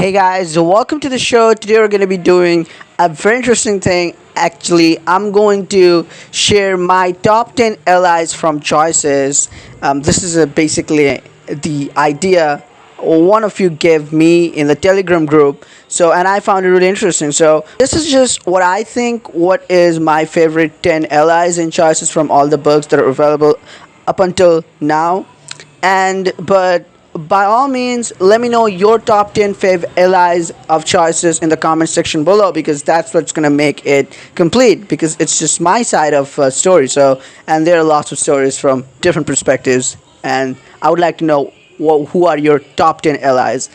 Hey guys, welcome to the show. Today we're going to be doing a very interesting thing. Actually, I'm going to share my top 10 allies from choices. This is basically the idea one of you gave me in the Telegram group. So, and I found it really interesting. So, this is just what I think. What is my favorite 10 allies and choices from all the books that are available up until now? And but by all means, let me know your top 10 fav allies of choices in the comment section below, because that's what's going to make it complete, because it's just my side of story. So, and there are lots of stories from different perspectives, and I would like to know who are your top 10 allies.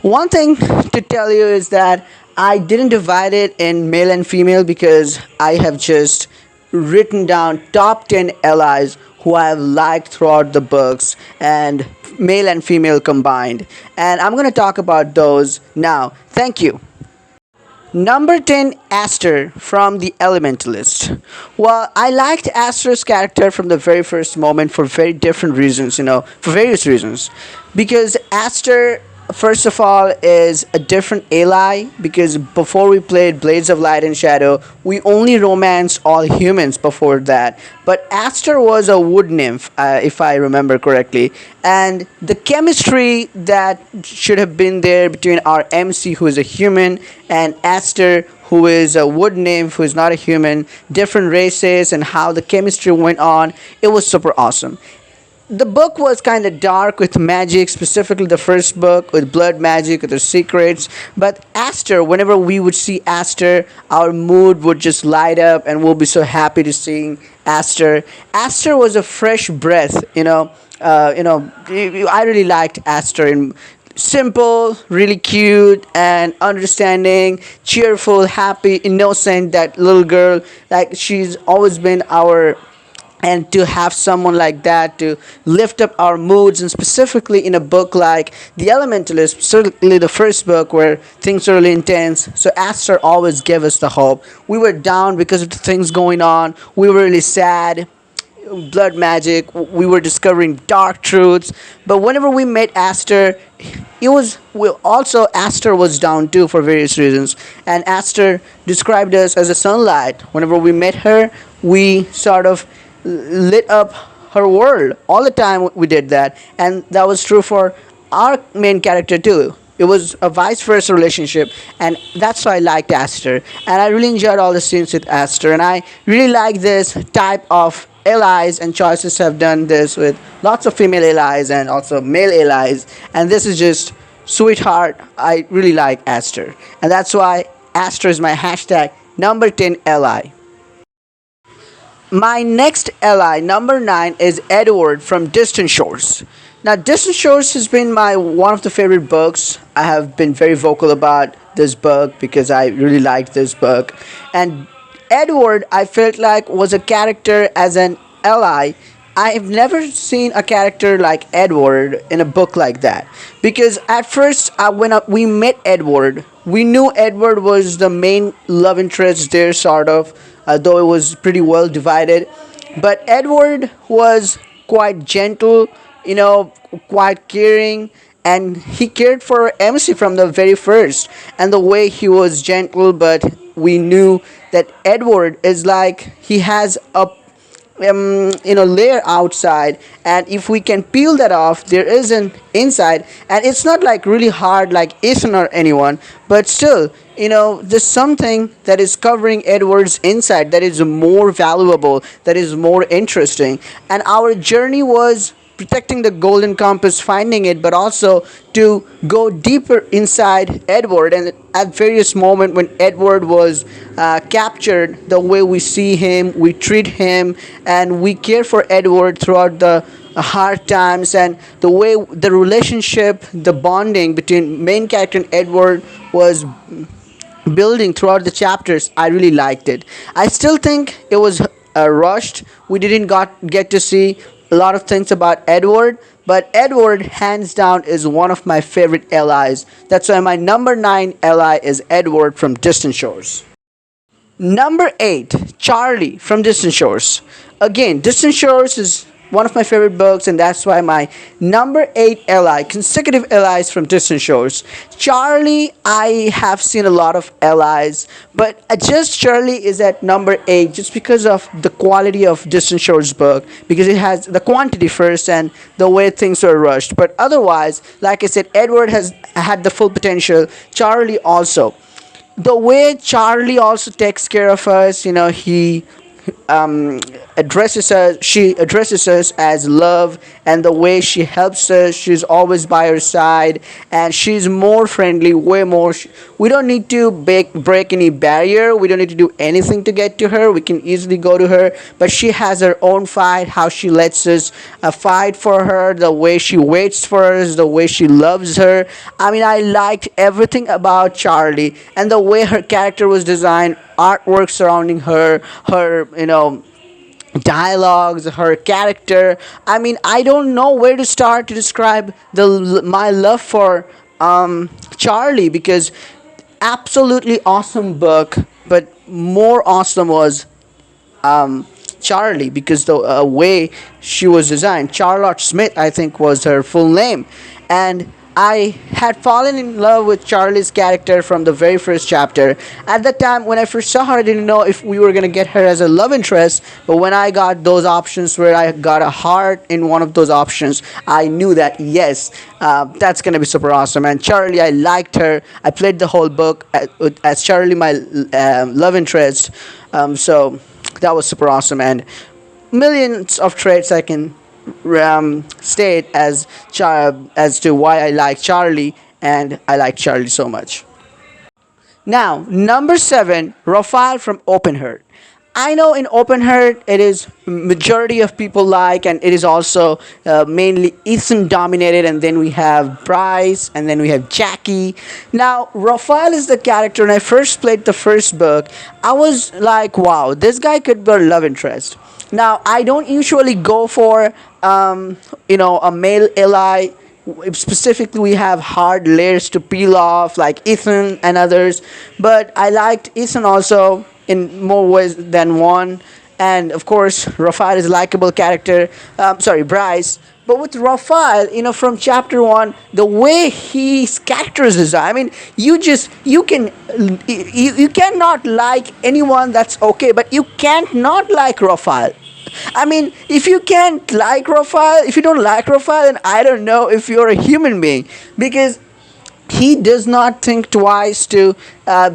One thing to tell you is that I didn't divide it in male and female, because I have just written down top 10 allies who I have liked throughout the books, and male and female combined. And I'm going to talk about those now. Thank you. Number 10, Aster from The Elementalist. Well, I liked Aster's character from the very first moment for very different reasons, for various reasons. Because Aster, first of all, is a different ally, because before we played Blades of Light and Shadow, we only romanced all humans before that. But Aster was a wood nymph, if I remember correctly. And the chemistry that should have been there between our MC, who is a human, and Aster, who is a wood nymph, who is not a human, different races, and how the chemistry went on, it was super awesome. The book was kind of dark with magic, specifically the first book with blood magic, with the secrets. But Aster, whenever we would see Aster, our mood would just light up, and we'll be so happy to seeing Aster. Aster was a fresh breath, I really liked Aster. In simple, really cute, and understanding, cheerful, happy, innocent. That little girl, like she's always been our. And to have someone like that to lift up our moods, and specifically in a book like The Elementalist, specifically the first book where things are really intense. So Aster always gave us the hope. We were down because of the things going on. We were really sad. Blood magic. We were discovering dark truths. But whenever we met Aster, Aster was down too for various reasons. And Aster described us as a sunlight. Whenever we met her, we sort of lit up her world. All the time we did that, and that was true for our main character too. It was a vice versa relationship, and that's why I liked Aster, and I really enjoyed all the scenes with Aster. And I really like this type of allies, and choices have done this with lots of female allies and also male allies, and this is just sweetheart. I really like Aster, and that's why Aster is my hashtag number 10 ally. My next ally, number 9, is Edward from Distant Shores. Now, Distant Shores has been my one of the favorite books. I have been very vocal about this book because I really liked this book. And Edward, I felt like, was a character as an ally. I have never seen a character like Edward in a book like that. Because at first, when we met Edward, we knew Edward was the main love interest there, sort of, though it was pretty well divided. But Edward was quite gentle, quite caring, and he cared for MC from the very first. And the way he was gentle, but we knew that Edward is like, he has a layer outside, and if we can peel that off, there is an inside, and it's not like really hard like Ethan or anyone, but still, there's something that is covering Edward's inside that is more valuable, that is more interesting. And our journey was protecting the golden compass, finding it, but also to go deeper inside Edward. And at various moments when Edward was captured, the way we see him, we treat him, and we care for Edward throughout the hard times, and the way the relationship, the bonding between main character and Edward was building throughout the chapters, I really liked it. I still think it was rushed. We didn't get to see a lot of things about Edward, but Edward, hands down, is one of my favorite allies. That's why my number 9 ally is Edward from Distant Shores. Number 8, Charlie from Distant Shores. Again, Distant Shores is one of my favorite books, and that's why my number 8 ally, consecutive allies from distant shores. Charlie, I have seen a lot of allies, but just Charlie is at number 8 just because of the quality of distant shores book, because it has the quantity first and the way things were rushed. But otherwise, like I said, Edward has had the full potential. Charlie also, the way Charlie also takes care of us, he addresses us she addresses us as love, and the way she helps us, she's always by her side, and she's more friendly, way more. We don't need to break any barrier, we don't need to do anything to get to her, we can easily go to her. But she has her own fight, how she lets us fight for her, the way she waits for us, the way she loves her. I mean, I liked everything about Charlie, and the way her character was designed, artwork surrounding her dialogues, her character. I mean, I don't know where to start to describe the my love for Charlie, because absolutely awesome book, but more awesome was Charlie, because the way she was designed. Charlotte Smith, I think, was her full name, and I had fallen in love with Charlie's character from the very first chapter. At the time when I first saw her, I didn't know if we were gonna get her as a love interest. But when I got those options, where I got a heart in one of those options, I knew that yes, that's gonna be super awesome. And Charlie, I liked her. I played the whole book as Charlie, my love interest. So that was super awesome, and millions of traits I can state as to why I like Charlie, and I like Charlie so much. Now, number 7, Raphael from Open Heart. I know in Open Heart it is majority of people like, and it is also mainly Ethan dominated, and then we have Bryce, and then we have Jackie. Now, Raphael is the character. When I first played the first book, I was like, wow, this guy could be a love interest. Now, I don't usually go for a male ally. Specifically, we have hard layers to peel off, like Ethan and others. But I liked Ethan also in more ways than one. And of course, Raphael is a likable character. Sorry, Bryce. But with Raphael, from chapter 1, the way his character is designed, I mean, you cannot like anyone, that's okay, but you can't not like Raphael. I mean, if you can't like Raphael, if you don't like Raphael, then I don't know if you're a human being, because he does not think twice to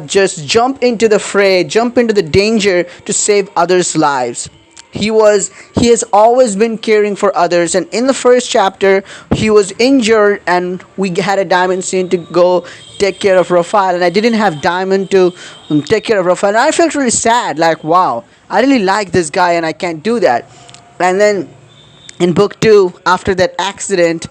just jump into the fray, jump into the danger to save others' lives. He has always been caring for others, and in the first chapter he was injured, and we had a diamond scene to go take care of Raphael, and I didn't have diamond to take care of Raphael, and I felt really sad, like, wow, I really like this guy and I can't do that. And then in book 2, after that accident,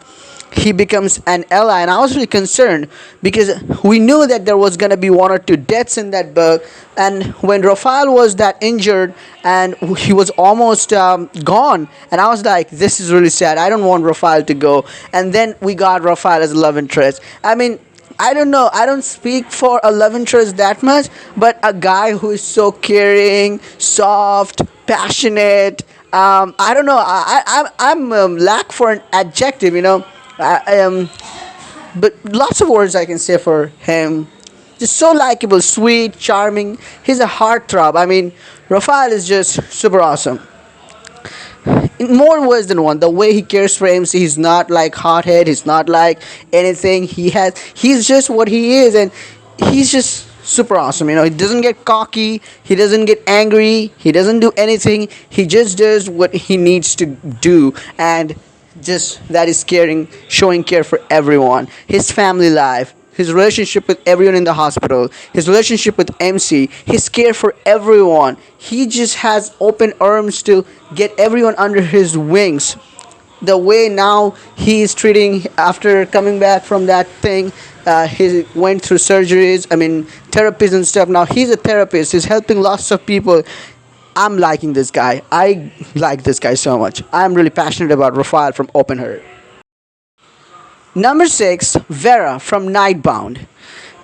he becomes an ally, and I was really concerned, because we knew that there was going to be 1 or 2 deaths in that book. And when Raphael was that injured and he was almost gone, and I was like, this is really sad, I don't want Raphael to go. And then we got Raphael as a love interest. I mean, I don't know, I don't speak for a love interest that much, but a guy who is so caring, soft, passionate, I don't know, I'm lack for an adjective, but lots of words I can say for him. Just so likable, sweet, charming. He's a heartthrob. I mean, Raphael is just super awesome. In more ways than one, the way he cares for MC, he's not like hothead. He's not like anything. He's just what he is, and he's just super awesome. He doesn't get cocky. He doesn't get angry. He doesn't do anything. He just does what he needs to do, and just that is caring, showing care for everyone. His family life, his relationship with everyone in the hospital, his relationship with MC, his care for everyone. He just has open arms to get everyone under his wings. The way now he is treating, after coming back from that thing, he went through surgeries, therapies and stuff. Now he's a therapist, he's helping lots of people. I'm liking this guy. I like this guy so much. I'm really passionate about Raphael from Open Heart. Number 6, Vera from Nightbound.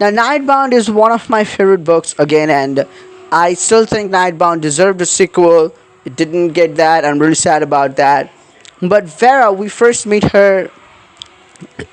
Now, Nightbound is one of my favorite books again, and I still think Nightbound deserved a sequel. It didn't get that. I'm really sad about that. But Vera, we first meet her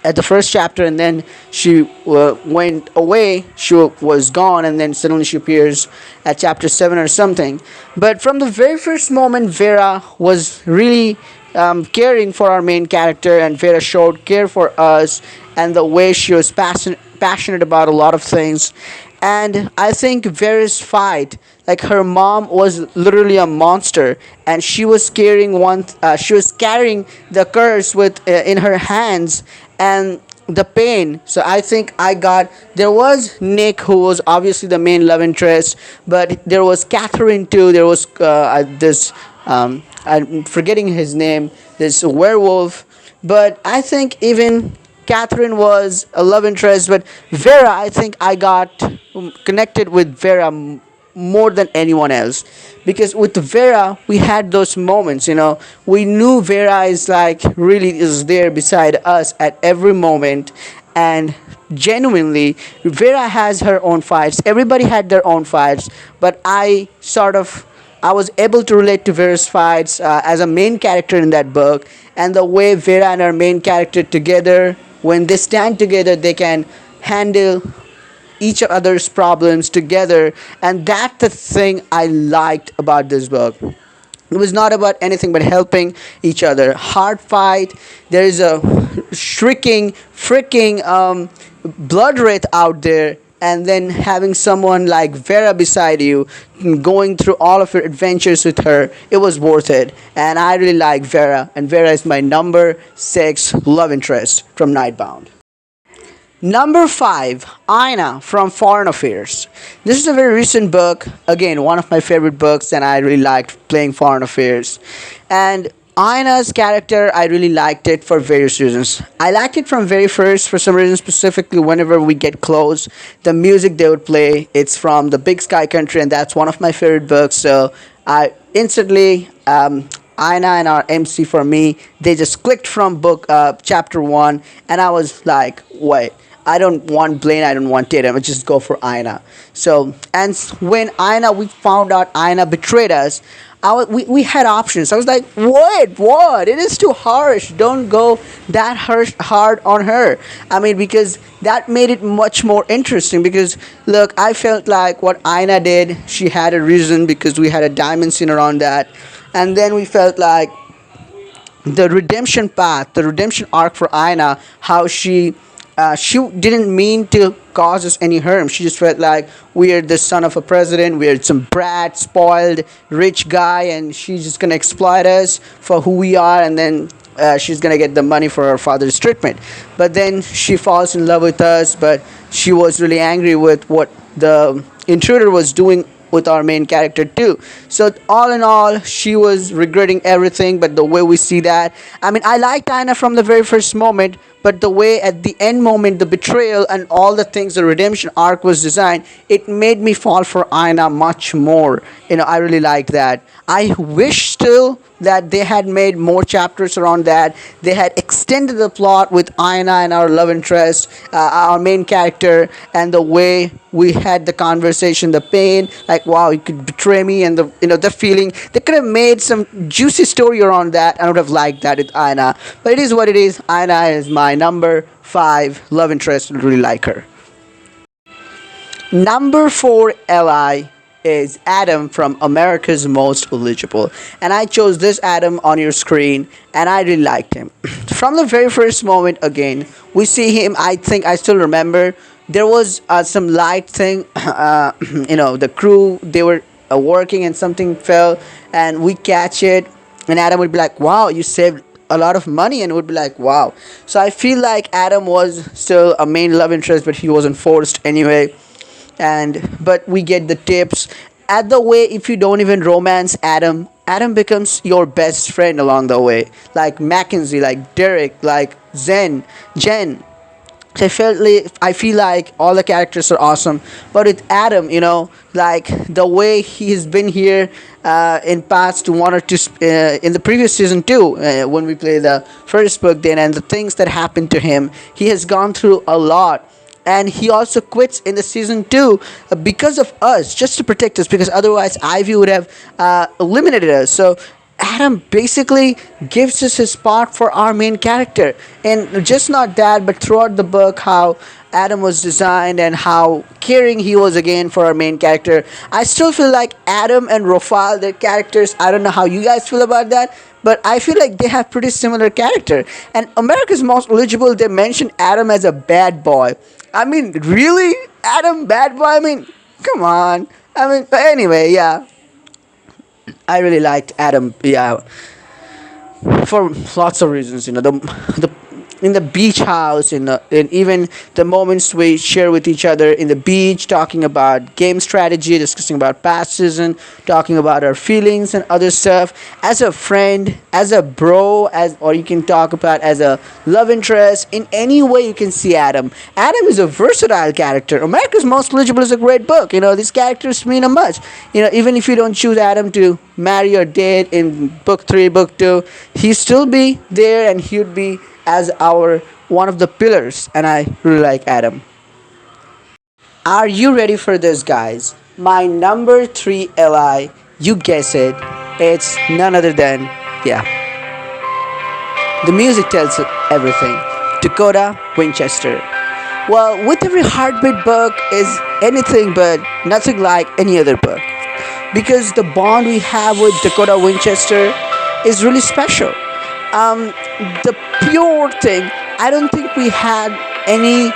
at the first chapter, and then she went away. She was gone, and then suddenly she appears at chapter 7 or something. But from the very first moment, Vera was really caring for our main character, and Vera showed care for us, and the way she was passionate about a lot of things. And I think Vera's fight, like her mom was literally a monster, and she was carrying the curse with in her hands, and the pain. So I think I got there was Nick, who was obviously the main love interest, but there was Catherine too. There was this I'm forgetting his name, this werewolf. But I think even Catherine was a love interest, but Vera, I think I got connected with Vera more than anyone else, because with Vera we had those moments. We knew Vera is like really is there beside us at every moment, and genuinely Vera has her own fights. Everybody had their own fights, but I was able to relate to Vera's fights as a main character in that book, and the way Vera and her main character together, when they stand together, they can handle each other's problems together, and that's the thing I liked about this book. It was not about anything but helping each other. Hard fight. There is a shrieking, freaking blood wraith out there, and then having someone like Vera beside you, going through all of your adventures with her, it was worth it. And I really like Vera, and Vera is my number 6 love interest from Nightbound. Number 5, Aina from Foreign Affairs. This is a very recent book. Again, one of my favorite books, and I really liked playing Foreign Affairs. And Aina's character, I really liked it for various reasons. I liked it from very first, for some reason specifically, whenever we get close, the music they would play, it's from the Big Sky Country, and that's one of my favorite books. So I instantly, Aina and our MC for me, they just clicked from book chapter 1, and I was like, wait. I don't want Blaine, I don't want Tatum, I just go for Aina. So, and when we found out Aina betrayed us, we had options. I was like, what? It is too harsh. Don't go that hard on her. I mean, because that made it much more interesting. Because, look, I felt like what Aina did, she had a reason, because we had a diamond scene around that. And then we felt like the redemption path, the redemption arc for Aina, how she didn't mean to cause us any harm. She just felt like we are the son of a president, we are some brat, spoiled, rich guy, and she's just gonna exploit us for who we are, and then she's gonna get the money for her father's treatment. But then she falls in love with us, but she was really angry with what the intruder was doing with our main character too. So all in all, she was regretting everything. But the way we see that, I mean, I liked Aina from the very first moment, but the way at the end moment, the betrayal and all the things, the redemption arc was designed, it made me fall for Aina much more. I really liked that. I wish still that they had made more chapters around that. They had extended the plot with Aina and our love interest, our main character, and the way we had the conversation, the pain, like, wow, you could betray me, and the feeling. They could have made some juicy story around that. I would have liked that with Aina. But it is what it is. Aina is my number 5 love interest. I really like her. Number 4 Li is Adam from America's Most Eligible. And I chose this Adam on your screen, and I really liked him. From the very first moment, again, we see him. I think I still remember there was some light thing, the crew, they were working, and something fell, and we catch it, and Adam would be like, wow, you saved a lot of money, and would be like, wow. So I feel like Adam was still a main love interest, but he wasn't forced anyway. But we get the tips at the way. If you don't even romance Adam becomes your best friend along the way, like Mackenzie, like Derek, like Jen. So I feel like all the characters are awesome, but with Adam, like the way he has been here in past 1 or 2 in the previous season too, when we play the first book, then, and the things that happened to him, he has gone through a lot. And he also quits in the season 2 because of us, just to protect us, because otherwise Ivy would have eliminated us. So Adam basically gives us his spot for our main character. And just not that, but throughout the book, how Adam was designed and how caring he was again for our main character. I still feel like Adam and Rofal, their characters, I don't know how you guys feel about that, but I feel like they have pretty similar character. And America's Most Eligible, they mention Adam as a bad boy. I mean, really? Adam, bad boy? I mean, come on. I mean, but anyway, yeah. I really liked Adam, yeah, for lots of reasons. The in the beach house, in even the moments we share with each other in the beach, talking about game strategy, discussing about past season, talking about our feelings and other stuff. As a friend, as a bro, as or you can talk about as a love interest. In any way you can see Adam. Adam is a versatile character. America's Most Eligible is a great book. These characters mean a much. Even if you don't choose Adam to marry or date in book 3, book 2, he still be there and he would be as our one of the pillars, and I really like Adam. Are you ready for this, guys? My number 3 Li, you guess it, it's none other than, yeah, the music tells it everything. Dakota Winchester. Well, With Every Heartbeat book is anything but nothing like any other book, because the bond we have with Dakota Winchester is really special. The pure thing, I don't think we had any.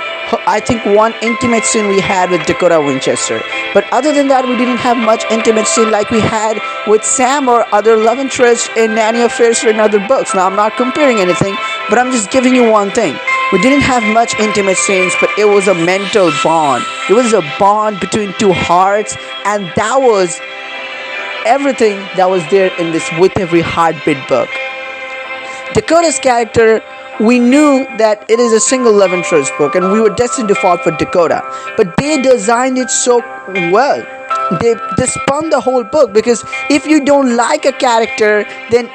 I think one intimate scene we had with Dakota Winchester, but other than that we didn't have much intimate scene like we had with Sam or other love interest in Nanny Affairs or in other books. Now I'm not comparing anything, but I'm just giving you one thing. We didn't have much intimate scenes, but it was a mental bond. It was a bond between two hearts, and that was everything that was there in this With Every Heartbeat book. Dakota's character, we knew that it is a single love interest book and we were destined to fall for Dakota. But they designed it so well. They spun the whole book, because if you don't like a character, then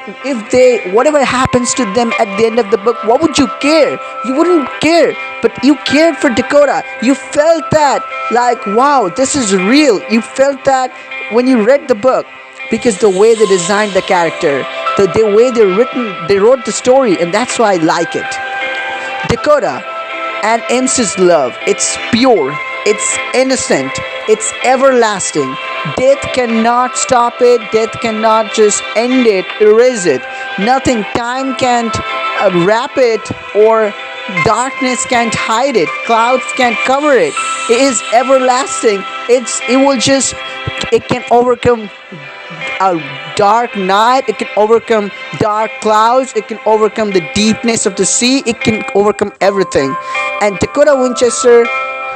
whatever happens to them at the end of the book, what would you care? You wouldn't care, but you cared for Dakota. You felt that, like, wow, this is real. You felt that when you read the book, because the way they designed the character, the way they wrote the story, and that's why I like it. Dakota and M's love, it's pure, it's innocent, it's everlasting. Death cannot stop it, death cannot just end it, erase it. Nothing, time can't wrap it, or darkness can't hide it, clouds can't cover it. It is everlasting. It can overcome a dark night, it can overcome dark clouds, it can overcome the deepness of the sea, it can overcome everything. And Dakota Winchester,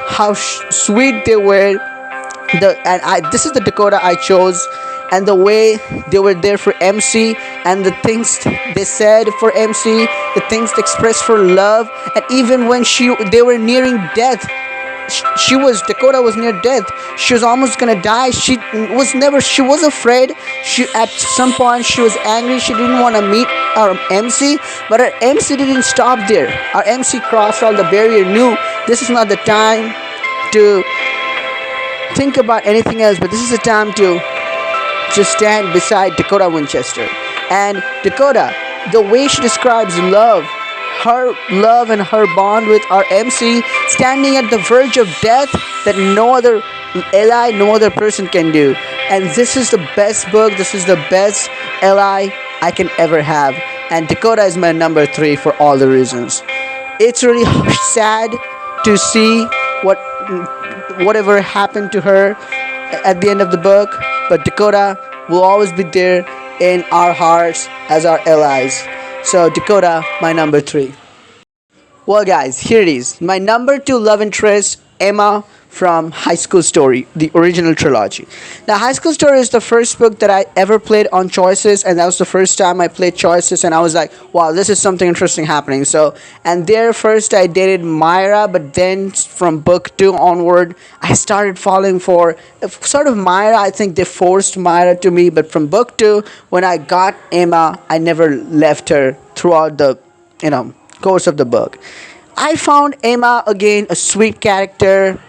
how sweet they were. This is the Dakota I chose, and the way they were there for MC, and the things they said for MC, the things they expressed for love, and even when they were nearing death, Dakota was near death. She was almost gonna die. She was afraid. At some point she was angry. She didn't want to meet our MC, but our MC didn't stop there. Our MC crossed all the barrier, knew this is not the time to think about anything else, but this is the time to just stand beside Dakota Winchester. And Dakota, the way she describes love, her love and her bond with our MC, standing at the verge of death, that no other Li, no other person can do. And this is the best book, this is the best Li I can ever have. And Dakota is my number 3 for all the reasons. It's really sad to see whatever happened to her at the end of the book, but Dakota will always be there in our hearts as our allies. So Dakota, my number 3. Well, guys, here it is. My number 2 love interest, Emma from High School Story, the original trilogy. Now, High School Story is the first book that I ever played on Choices, and that was the first time I played Choices, and I was like, wow, this is something interesting happening. And there first I dated Myra, but then from book 2 onward, I started falling for sort of Myra. I think they forced Myra to me, but from book 2, when I got Emma, I never left her throughout the, course of the book. I found Emma again a sweet character.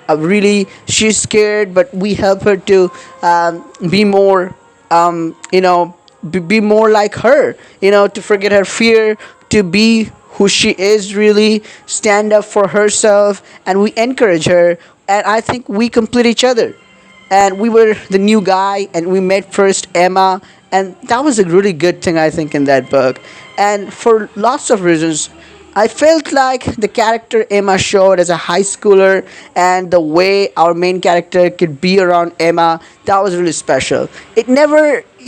She's scared, but we help her to be more, be more like her, to forget her fear, to be who she is really, stand up for herself, and we encourage her. And I think we complete each other. And we were the new guy, and we met first Emma, and that was a really good thing, I think, in that book. And for lots of reasons, I felt like the character Emma showed as a high schooler, and the way our main character could be around Emma, that was really special. You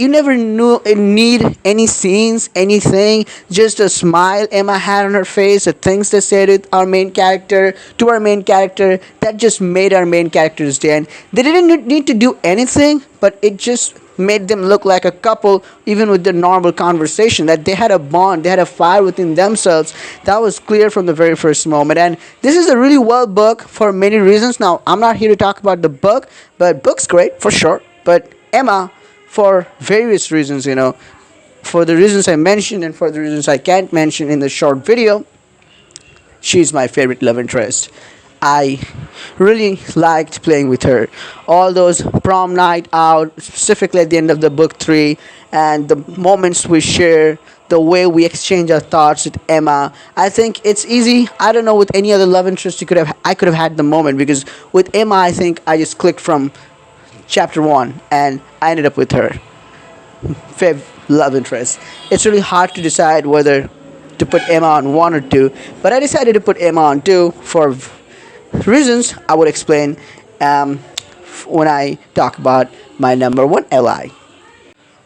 never knew it need any scenes, anything, just a smile Emma had on her face, the things they said to our main character, that just made our main character's day. And they didn't need to do anything, but it just made them look like a couple, even with their normal conversation, that they had a bond, they had a fire within themselves. That was clear from the very first moment. And this is a really well book for many reasons. Now, I'm not here to talk about the book, but book's great for sure. But Emma, for various reasons, for the reasons I mentioned and for the reasons I can't mention in the short video, she's my favorite love interest. I really liked playing with her. All those prom night out, specifically at the end of the book 3, and the moments we share, the way we exchange our thoughts with Emma. I think it's easy. I don't know with any other love interest I could have had the moment, because with Emma I think I just clicked from chapter 1 and I ended up with her. Love interest. It's really hard to decide whether to put Emma on 1 or 2, but I decided to put Emma on 2 for reasons I would explain when I talk about my number 1 Li.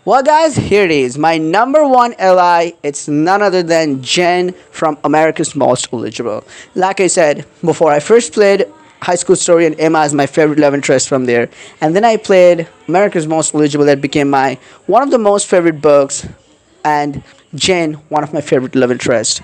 Well, guys, here it is. My number 1 Li. It's none other than Jen from America's Most Eligible. Like I said before, I first played High School Story, and Emma is my favorite love interest from there. And then I played America's Most Eligible. That became one of the most favorite books, and Jen, one of my favorite love interests.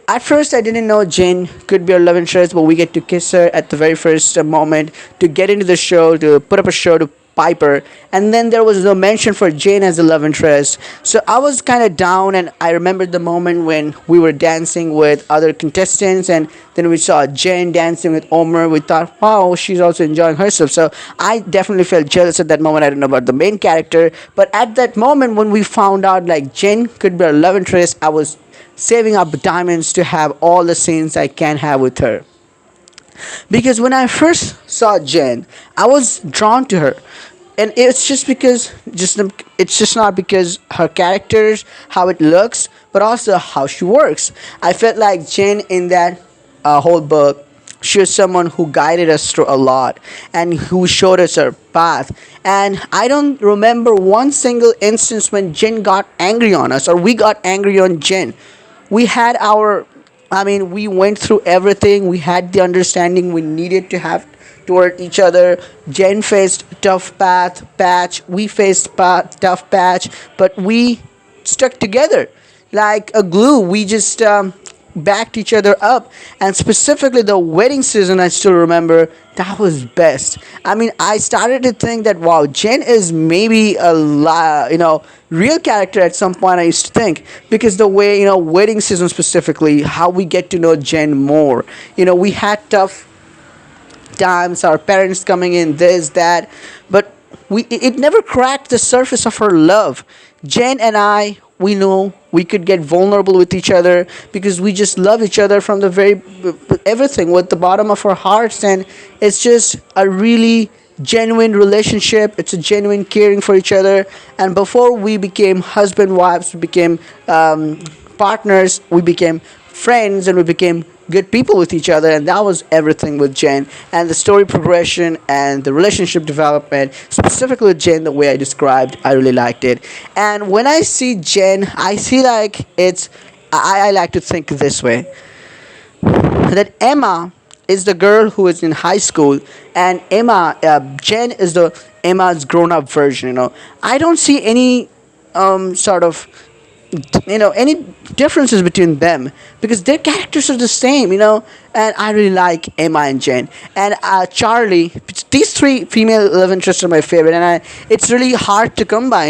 At first, I didn't know Jane could be a love interest, but we get to kiss her at the very first moment, to get into the show, to put up a show to Piper, and then there was no mention for Jane as a love interest. So I was kind of down, and I remembered the moment when we were dancing with other contestants, and then we saw Jane dancing with Omer. We thought, wow, she's also enjoying herself. So I definitely felt jealous at that moment. I don't know about the main character, but at that moment when we found out like Jane could be a love interest, I was saving up diamonds to have all the scenes I can have with her. Because when I first saw Jen, I was drawn to her. And it's just not because her characters, how it looks, but also how she works. I felt like Jen in that whole book, she was someone who guided us through a lot and who showed us our path. And I don't remember one single instance when Jen got angry on us or we got angry on Jen. We had we went through everything. We had the understanding we needed to have toward each other. Jen faced tough patch. We faced tough patch, but we stuck together like a glue. We just backed each other up. And specifically the wedding season, I still remember, that was best. I started to think that, wow, Jen is maybe real character at some point. I used to think, because the way, wedding season specifically, how we get to know Jen more. We had tough times, our parents coming in, this, that, but it never cracked the surface of her love. Jen and I, we know we could get vulnerable with each other because we just love each other from the very everything with the bottom of our hearts, and it's just a really genuine relationship. It's a genuine caring for each other. And before we became husband wives, we became partners, we became friends, and we became good people with each other. And that was everything with Jen. And the story progression and the relationship development, specifically with Jen, the way I described, I really liked it. And when I see Jen, I see like I like to think this way, that Emma is the girl who is in high school, and Jen is Emma's grown-up version. I don't see any sort of any differences between them, because their characters are the same. And I really like Emma and Jen and Charlie. These three female love interests are my favorite, and it's really hard to come by.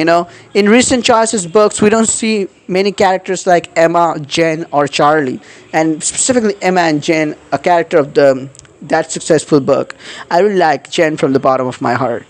In recent Choices books, we don't see many characters like Emma, Jen, or Charlie, and specifically Emma and Jen, a character of that successful book. I really like Jen from the bottom of my heart.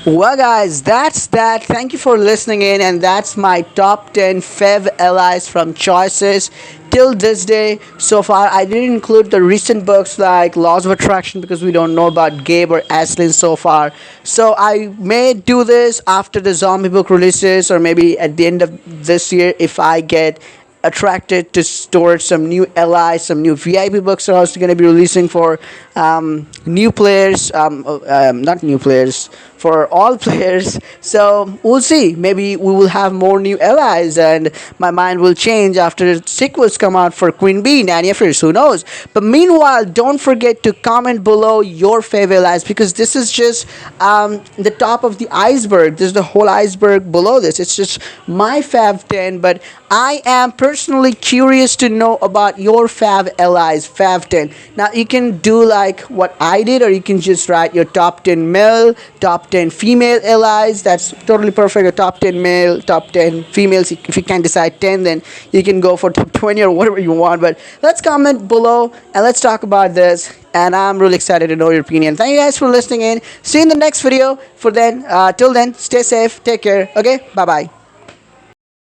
Well, guys, that's that. Thank you for listening in, and that's my top 10 Fev allies from Choices till this day. So far, I didn't include the recent books like Laws of Attraction because we don't know about Gabe or Ashlyn so far. So I may do this after the zombie book releases, or maybe at the end of this year if I get attracted to store some new LI, some new VIP books are also going to be releasing for new players, not new players, for all players. So we'll see. Maybe we will have more new allies, and my mind will change after sequels come out for Queen Bee, Nanny Affairs. Who knows? But meanwhile, don't forget to comment below your favorite allies because this is just the top of the iceberg. There's the whole iceberg below this. It's just my Fav 10, but I am personally curious to know about your Fav allies, Fav 10. Now you can do like what I did, or you can just write your top 10 male, top 10 female allies. That's totally perfect. Your top 10 male, top 10 females. If you can't decide 10, then you can go for top 20 or whatever you want. But let's comment below and let's talk about this. And I'm really excited to know your opinion. Thank you guys for listening in. See you in the next video. For then, till then, stay safe, take care. Okay, bye bye.